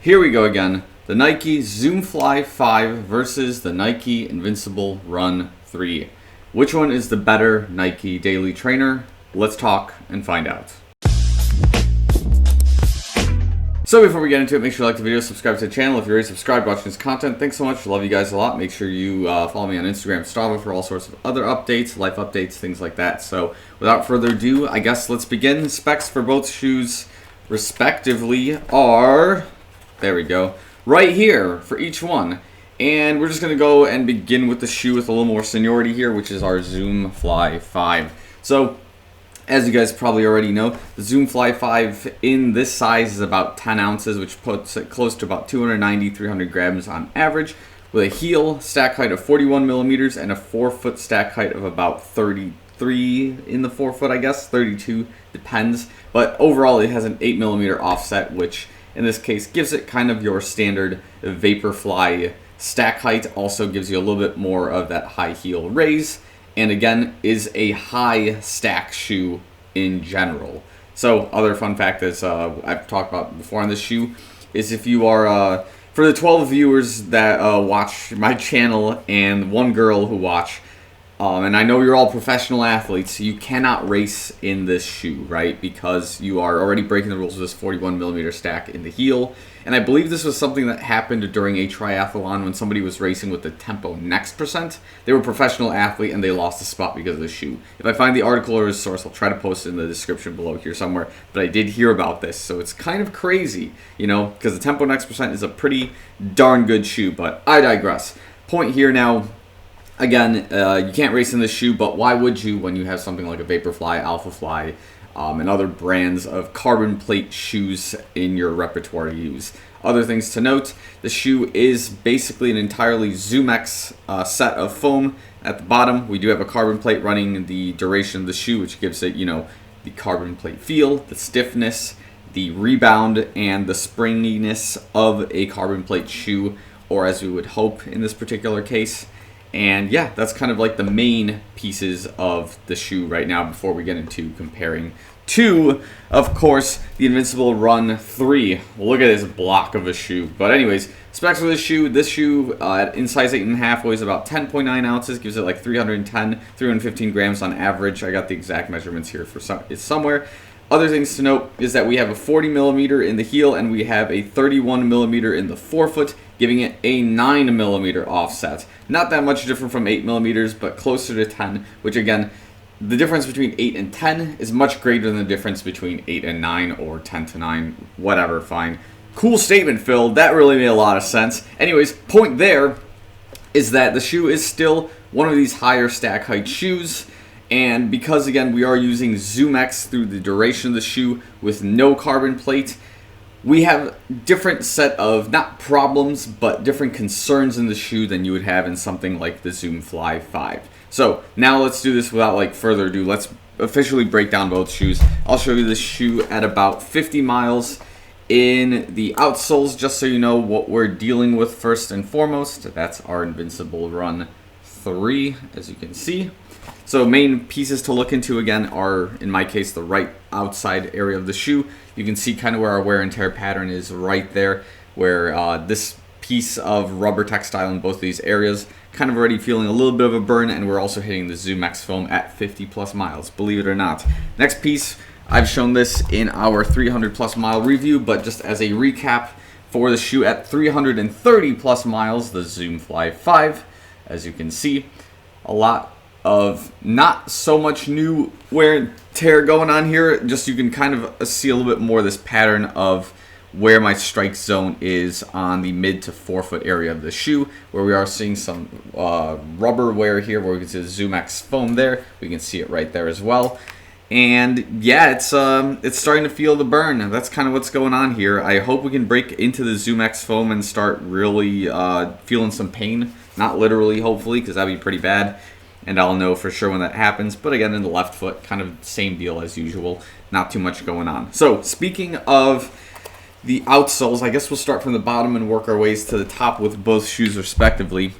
Here we go again. The Nike Zoom Fly 5 versus the Nike Invincible Run 3. Which one is the better Nike daily trainer? Let's talk and find out. So before we get into it, make sure you like the video, subscribe to the channel. If you're already subscribed, watching this content, thanks so much. Love you guys a lot. Make sure you follow me on Instagram, Strava for all sorts of other updates, life updates, things like that. So without further ado, I guess let's begin. Specs for both shoes respectively are, there we go, right here for each one. And we're just going to go and begin with the shoe with a little more seniority here, which is our Zoom Fly 5. So as you guys probably already know, the Zoom Fly 5 in this size is about 10 ounces, which puts it close to about 290-300 grams on average, with a heel stack height of 41 millimeters and a 4-foot stack height of about 33 in the 4-foot, I guess, 32, depends. But overall, it has an 8 millimeter offset, which in this case gives it kind of your standard Vaporfly stack height. Also gives you a little bit more of that high heel raise. And again, is a high stack shoe in general. So other fun fact is I've talked about before on this shoe is if you are, for the 12 viewers that watch my channel and one girl who watch, and I know you're all professional athletes, you cannot race in this shoe, right? Because you are already breaking the rules of this 41 millimeter stack in the heel. And I believe this was something that happened during a triathlon when somebody was racing with the Tempo Next Percent. They were a professional athlete and they lost a spot because of the shoe. If I find the article or a source, I'll try to post it in the description below here somewhere. But I did hear about this, so it's kind of crazy, you know, because the Tempo Next Percent is a pretty darn good shoe. But I digress. Point here now. Again, you can't race in this shoe, but why would you when you have something like a Vaporfly, Alphafly, and other brands of carbon plate shoes in your repertoire to use? Other things to note, the shoe is basically an entirely ZoomX set of foam at the bottom. We do have a carbon plate running the duration of the shoe, which gives it, you know, the carbon plate feel, the stiffness, the rebound, and the springiness of a carbon plate shoe, or as we would hope in this particular case. And yeah, that's kind of like the main pieces of the shoe right now before we get into comparing to, of course, the Invincible Run 3. Look at this block of a shoe. But anyways, specs for this shoe in size 8.5 weighs about 10.9 ounces, gives it like 315 grams on average. I got the exact measurements here for it's somewhere. Other things to note is that we have a 40 millimeter in the heel and we have a 31 millimeter in the 4-foot, giving it a 9 millimeter offset. Not that much different from 8 millimeters, but closer to 10, which again, the difference between 8 and 10 is much greater than the difference between 8 and 9 or 10 to 9, whatever, fine. Cool statement, Phil. That really made a lot of sense. Anyways, point there is that the shoe is still one of these higher stack height shoes. And because, again, we are using ZoomX through the duration of the shoe with no carbon plate, we have different set of, not problems, but different concerns in the shoe than you would have in something like the Zoom Fly 5. So now let's do this without further ado. Let's officially break down both shoes. I'll show you this shoe at about 50 miles in the outsoles, just so you know what we're dealing with first and foremost. That's our Invincible Run 3, as you can see. So main pieces to look into again are, in my case, the right outside area of the shoe. You can see kind of where our wear and tear pattern is right there, where this piece of rubber textile in both of these areas kind of already feeling a little bit of a burn, and we're also hitting the ZoomX foam at 50 plus miles, believe it or not. Next piece, I've shown this in our 300 plus mile review, but just as a recap for the shoe at 330 plus miles, the Zoom Fly 5, as you can see, a lot of not so much new wear and tear going on here. Just you can kind of see a little bit more of this pattern of where my strike zone is on the mid to 4-foot area of the shoe, where we are seeing some rubber wear here, where we can see the ZoomX foam there. We can see it right there as well. And yeah, it's starting to feel the burn. That's kind of what's going on here. I hope we can break into the ZoomX foam and start really feeling some pain. Not literally, hopefully, because that'd be pretty bad. And I'll know for sure when that happens. But again, in the left foot, kind of same deal as usual. Not too much going on. So speaking of the outsoles, I guess we'll start from the bottom and work our ways to the top with both shoes respectively.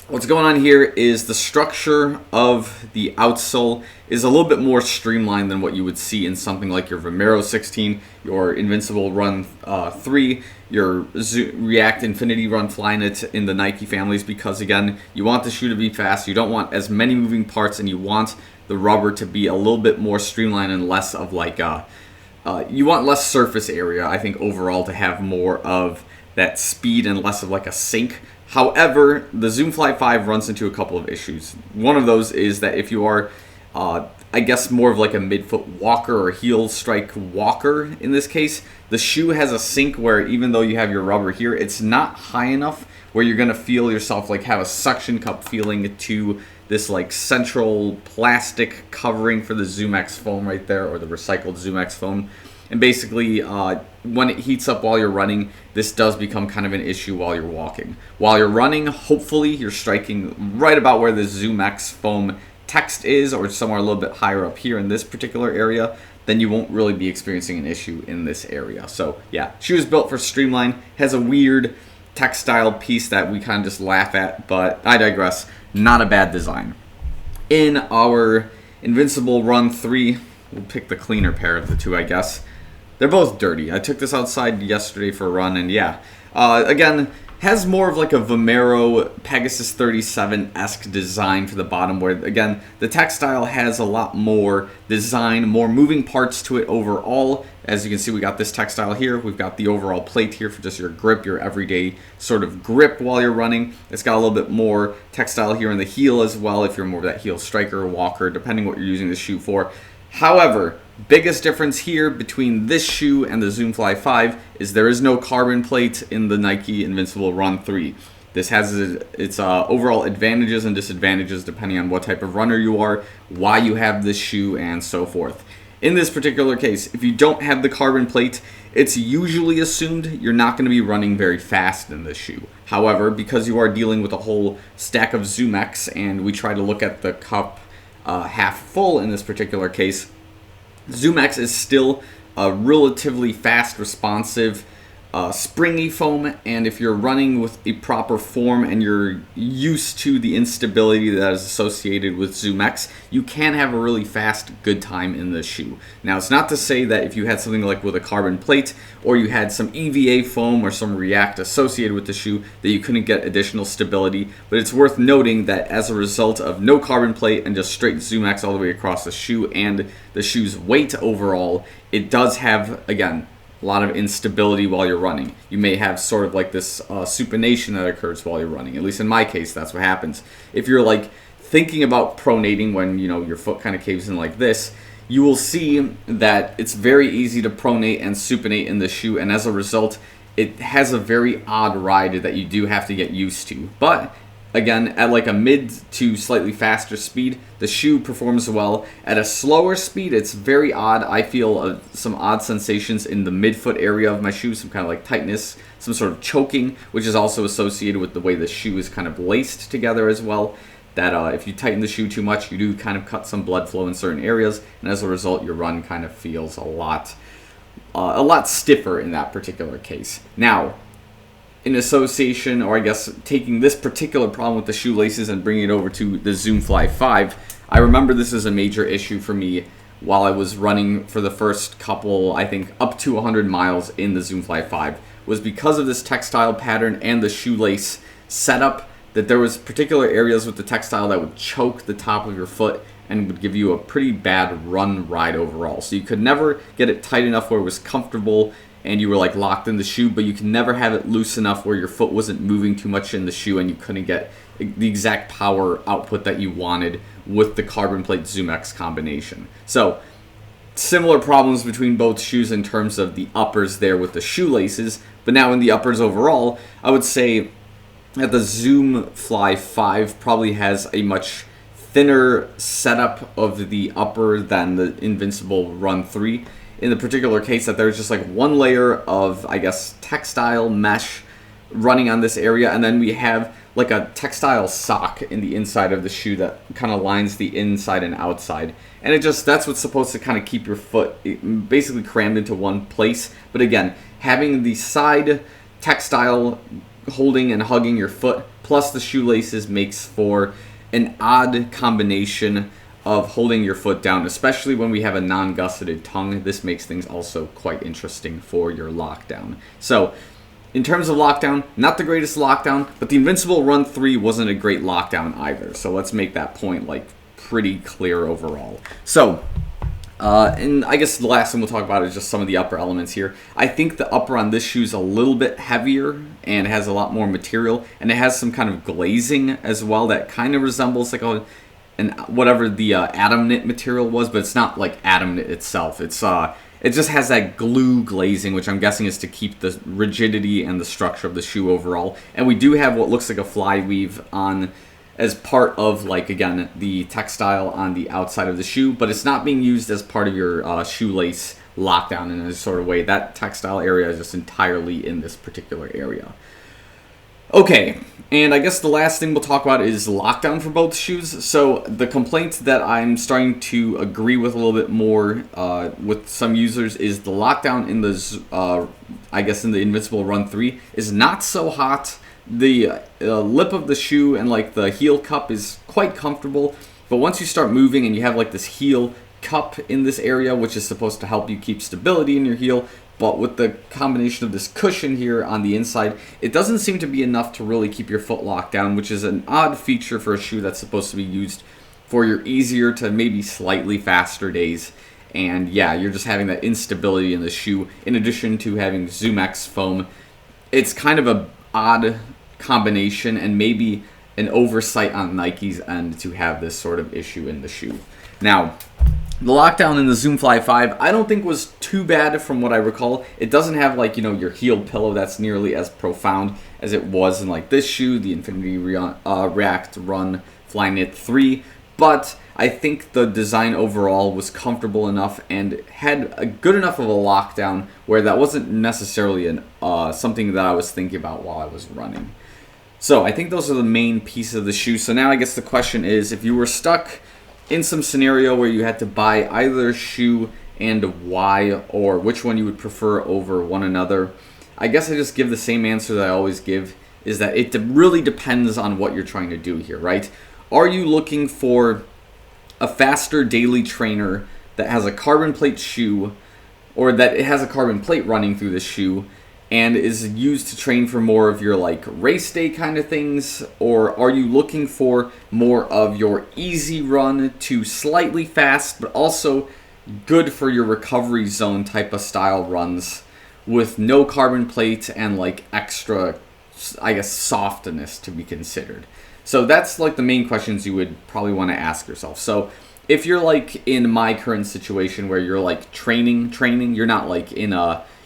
What's going on here is the structure of the outsole is a little bit more streamlined than what you would see in something like your Vomero 16, your Invincible Run 3, your React Infinity Run Flyknit in the Nike families, because again, you want the shoe to be fast, you don't want as many moving parts, and you want the rubber to be a little bit more streamlined and less of like you want less surface area, I think, overall, to have more of that speed and less of like a sink. However, the Zoomfly 5 runs into a couple of issues. One of those is that if you are, I guess, more of like a midfoot walker or heel strike walker in this case, the shoe has a sink where even though you have your rubber here, it's not high enough where you're going to feel yourself like have a suction cup feeling to this like central plastic covering for the ZoomX foam right there, or the recycled ZoomX foam. And basically, when it heats up while you're running, this does become kind of an issue while you're walking. While you're running, hopefully you're striking right about where the ZoomX foam text is, or somewhere a little bit higher up here in this particular area, then you won't really be experiencing an issue in this area. So yeah, shoe is built for streamline, has a weird textile piece that we kind of just laugh at, but I digress. Not a bad design. In our Invincible Run 3, we'll pick the cleaner pair of the two, I guess. They're both dirty. I took this outside yesterday for a run, and yeah. Again, has more of like a Vomero Pegasus 37-esque design for the bottom, where, again, the textile has a lot more design, more moving parts to it overall. As you can see, we got this textile here. We've got the overall plate here for just your grip, your everyday sort of grip while you're running. It's got a little bit more textile here in the heel as well, if you're more of that heel striker or walker, depending what you're using the shoe for. However, biggest difference here between this shoe and the Zoomfly 5 is there is no carbon plate in the Nike Invincible Run 3. This has its overall advantages and disadvantages depending on what type of runner you are, why you have this shoe, and so forth. In this particular case, if you don't have the carbon plate, it's usually assumed you're not going to be running very fast in this shoe. However, because you are dealing with a whole stack of ZoomX, and we try to look at the cup half full in this particular case, ZoomX is still a relatively fast, responsive, springy foam, and if you're running with a proper form and you're used to the instability that is associated with ZoomX, you can have a really fast, good time in this shoe. Now, it's not to say that if you had something like with a carbon plate, or you had some EVA foam or some React associated with the shoe, that you couldn't get additional stability, but it's worth noting that as a result of no carbon plate and just straight ZoomX all the way across the shoe and the shoe's weight overall, it does have, again, a lot of instability while you're running. You may have sort of like this supination that occurs while you're running. At least in my case, that's what happens. If you're like thinking about pronating when, you know, your foot kind of caves in like this, you will see that it's very easy to pronate and supinate in the shoe, and as a result, it has a very odd ride that you do have to get used to. But again, at like a mid to slightly faster speed, the shoe performs well. At a slower speed, it's very odd. I feel some odd sensations in the midfoot area of my shoe, some kind of like tightness, some sort of choking, which is also associated with the way the shoe is kind of laced together as well. That if you tighten the shoe too much, you do kind of cut some blood flow in certain areas, and as a result, your run kind of feels a lot stiffer in that particular case. Now, in association, or I guess taking this particular problem with the shoelaces and bringing it over to the Zoomfly 5, I remember this is a major issue for me while I was running for the first couple, I think up to 100 miles in the Zoomfly 5, was because of this textile pattern and the shoelace setup, that there was particular areas with the textile that would choke the top of your foot and would give you a pretty bad run ride overall. So you could never get it tight enough where it was comfortable and you were like locked in the shoe, but you can never have it loose enough where your foot wasn't moving too much in the shoe and you couldn't get the exact power output that you wanted with the carbon plate ZoomX combination. So similar problems between both shoes in terms of the uppers there with the shoelaces, but now in the uppers overall, I would say that the Zoomfly 5 probably has a much thinner setup of the upper than the Invincible Run 3. In the particular case, that there's just like one layer of, I guess, textile mesh running on this area, and then we have like a textile sock in the inside of the shoe that kind of lines the inside and outside. And that's what's supposed to kind of keep your foot basically crammed into one place. But again, having the side textile holding and hugging your foot, plus the shoelaces makes for an odd combination of holding your foot down, especially when we have a non-gusseted tongue. This makes things also quite interesting for your lockdown. So in terms of lockdown, not the greatest lockdown, but the Invincible Run 3 wasn't a great lockdown either. So let's make that point like pretty clear overall. So, and I guess the last thing we'll talk about is just some of the upper elements here. I think the upper on this shoe is a little bit heavier and has a lot more material, and it has some kind of glazing as well that kind of resembles like whatever the Atom Knit material was, but it's not like Atom Knit itself. It just has that glue glazing, which I'm guessing is to keep the rigidity and the structure of the shoe overall. And we do have what looks like a fly weave on as part of, like, again, the textile on the outside of the shoe, but it's not being used as part of your shoelace lockdown in a sort of way. That textile area is just entirely in this particular area. Okay, and I guess the last thing we'll talk about is lockdown for both shoes. So the complaint that I'm starting to agree with a little bit more with some users is the lockdown in the, I guess in the Invincible Run 3 is not so hot. The lip of the shoe and like the heel cup is quite comfortable, but once you start moving and you have like this heel cup in this area, which is supposed to help you keep stability in your heel, but with the combination of this cushion here on the inside, it doesn't seem to be enough to really keep your foot locked down, which is an odd feature for a shoe that's supposed to be used for your easier to maybe slightly faster days. And yeah, you're just having that instability in the shoe in addition to having ZoomX foam. It's kind of a odd combination and maybe an oversight on Nike's end to have this sort of issue in the shoe. Now, the lockdown in the Zoom Fly 5, I don't think was too bad from what I recall. It doesn't have like, you know, your heel pillow that's nearly as profound as it was in like this shoe, the Infinity React Run Flyknit 3. But I think the design overall was comfortable enough and had a good enough of a lockdown where that wasn't necessarily something that I was thinking about while I was running. So I think those are the main pieces of the shoe. So now I guess the question is, if you were stuck in some scenario where you had to buy either shoe and why, or which one you would prefer over one another, I guess I just give the same answer that I always give, is that it really depends on what you're trying to do here, right? Are you looking for a faster daily trainer that has a carbon plate shoe, or that it has a carbon plate running through the shoe, and is used to train for more of your like race day kind of things? Or are you looking for more of your easy run to slightly fast, but also good for your recovery zone type of style runs with no carbon plate and like extra, I guess, softness to be considered? So that's like the main questions you would probably want to ask yourself. So if you're like in my current situation where you're like training, you're not like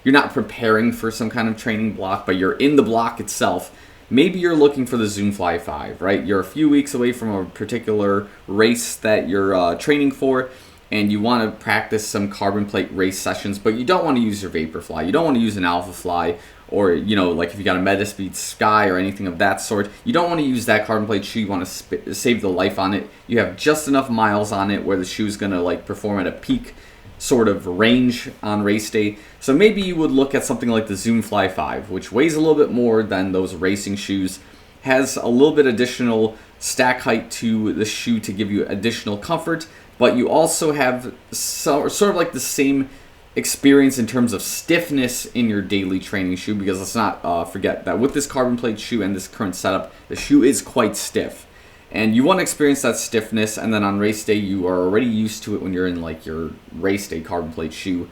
you're not preparing for some kind of training block, but you're in the block itself, maybe you're looking for the Zoom Fly 5, right? You're a few weeks away from a particular race that you're training for, and you want to practice some carbon plate race sessions, but you don't want to use your Vaporfly. You don't want to use an Alpha Fly, or, you know, like if you got a Metaspeed Sky or anything of that sort, you don't want to use that carbon plate shoe. You want to save the life on it. You have just enough miles on it where the shoe's going to like perform at a peak sort of range on race day. So maybe you would look at something like the Zoom Fly 5, which weighs a little bit more than those racing shoes, has a little bit additional stack height to the shoe to give you additional comfort, but you also have sort of like the same experience in terms of stiffness in your daily training shoe, because let's not forget that with this carbon plate shoe and this current setup, the shoe is quite stiff. And you want to experience that stiffness, and then on race day, you are already used to it when you're in like your race day carbon plate shoe.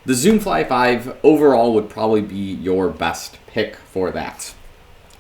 The Zoom Fly 5 overall would probably be your best pick for that.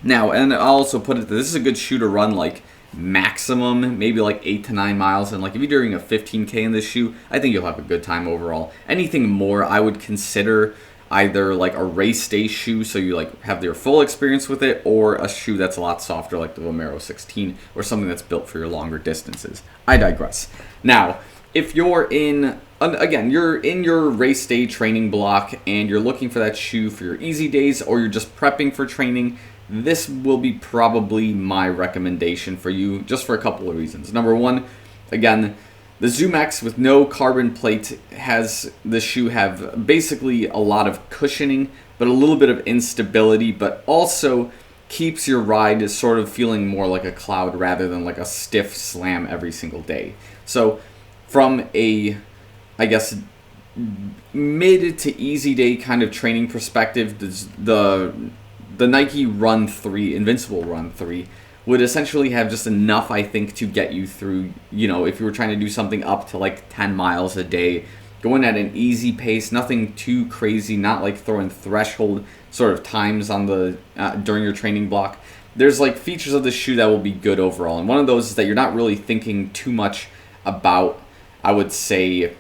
Now, and I'll also put it that this is a good shoe to run like maximum, maybe like 8 to 9 miles. And like if you're doing a 15K in this shoe, I think you'll have a good time overall. Anything more, I would consider either like a race day shoe, so you like have your full experience with it, or a shoe that's a lot softer like the Vomero 16, or something that's built for your longer distances. I digress. Now, if you're in, again, you're in your race day training block and you're looking for that shoe for your easy days, or you're just prepping for training, this will be probably my recommendation for you, just for a couple of reasons. Number one, again, the ZoomX with no carbon plate has the shoe have basically a lot of cushioning, but a little bit of instability, but also keeps your ride sort of feeling more like a cloud rather than like a stiff slam every single day. So from a, I guess, mid to easy day kind of training perspective, the Nike Run 3, Invincible Run 3, would essentially have just enough, I think, to get you through, you know, if you were trying to do something up to like 10 miles a day, going at an easy pace, nothing too crazy, not like throwing threshold sort of times on the during your training block. There's like features of the shoe that will be good overall, and one of those is that you're not really thinking too much about, I would say,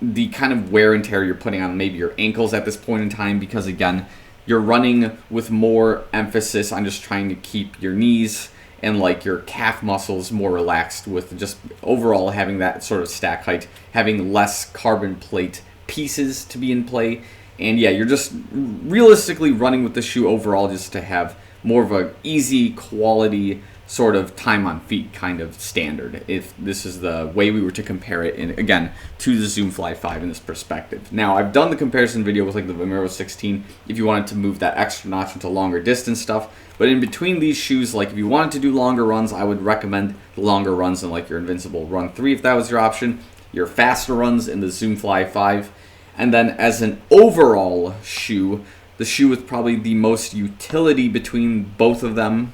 the kind of wear and tear you're putting on maybe your ankles at this point in time, because again, you're running with more emphasis on just trying to keep your knees and like your calf muscles more relaxed, with just overall having that sort of stack height, having less carbon plate pieces to be in play. And yeah, you're just realistically running with the shoe overall just to have more of a easy quality sort of time on feet kind of standard, if this is the way we were to compare it, in, again, to the Zoom Fly 5 in this perspective. Now, I've done the comparison video with like the Vomero 16 if you wanted to move that extra notch into longer distance stuff, but in between these shoes, like if you wanted to do longer runs, I would recommend the longer runs in like your Invincible Run 3 if that was your option, your faster runs in the Zoom Fly 5, and then as an overall shoe, the shoe with probably the most utility between both of them,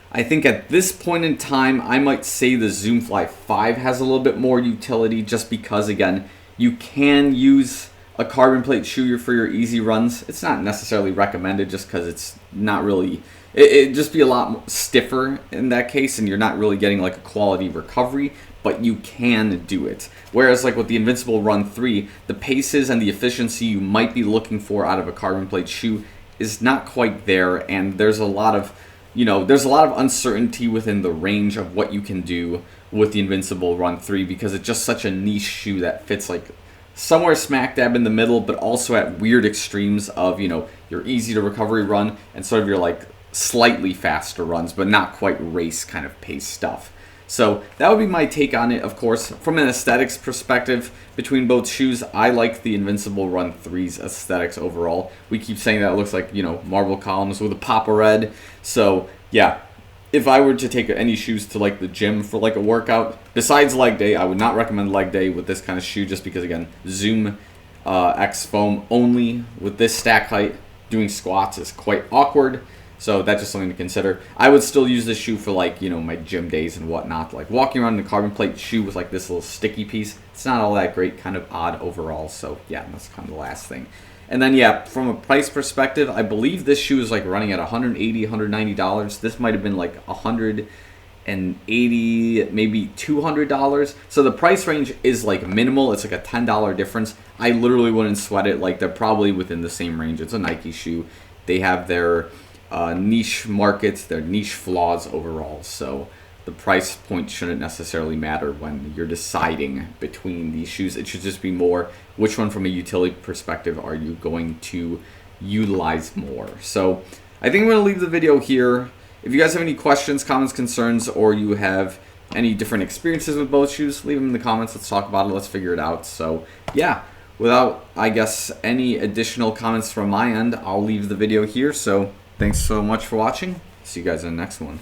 I think at this point in time, I might say the Zoom Fly 5 has a little bit more utility, just because, again, you can use a carbon plate shoe for your easy runs. It's not necessarily recommended just because it's not really, it'd just be a lot stiffer in that case, and you're not really getting like a quality recovery, but you can do it. Whereas like with the Invincible Run 3, the paces and the efficiency you might be looking for out of a carbon plate shoe is not quite there, and there's a lot of uncertainty within the range of what you can do with the Invincible Run 3, because it's just such a niche shoe that fits like somewhere smack dab in the middle, but also at weird extremes of, you know, your easy to recovery run and sort of your like slightly faster runs, but not quite race kind of pace stuff. So that would be my take on it. Of course, from an aesthetics perspective, between both shoes, I like the Invincible Run 3's aesthetics overall. We keep saying that it looks like, you know, marble columns with a pop of red. So yeah, if I were to take any shoes to like the gym for like a workout, besides leg day, I would not recommend leg day with this kind of shoe, just because again, Zoom X foam only with this stack height, doing squats is quite awkward. So that's just something to consider. I would still use this shoe for like, you know, my gym days and whatnot. Like walking around in a carbon plate shoe with like this little sticky piece, it's not all that great, kind of odd overall. So yeah, that's kind of the last thing. And then yeah, from a price perspective, I believe this shoe is like running at $180, $190. This might have been like $180, maybe $200. So the price range is like minimal. It's like a $10 difference. I literally wouldn't sweat it. Like they're probably within the same range. It's a Nike shoe. They have their niche markets, their niche flaws overall. So the price point shouldn't necessarily matter when you're deciding between these shoes. It should just be more, which one from a utility perspective are you going to utilize more. So I think I'm going to leave the video here. If you guys have any questions, comments, concerns, or you have any different experiences with both shoes, leave them in the comments. Let's talk about it. Let's figure it out. So yeah, without, I guess, any additional comments from my end, I'll leave the video here. So thanks so much for watching. See you guys in the next one.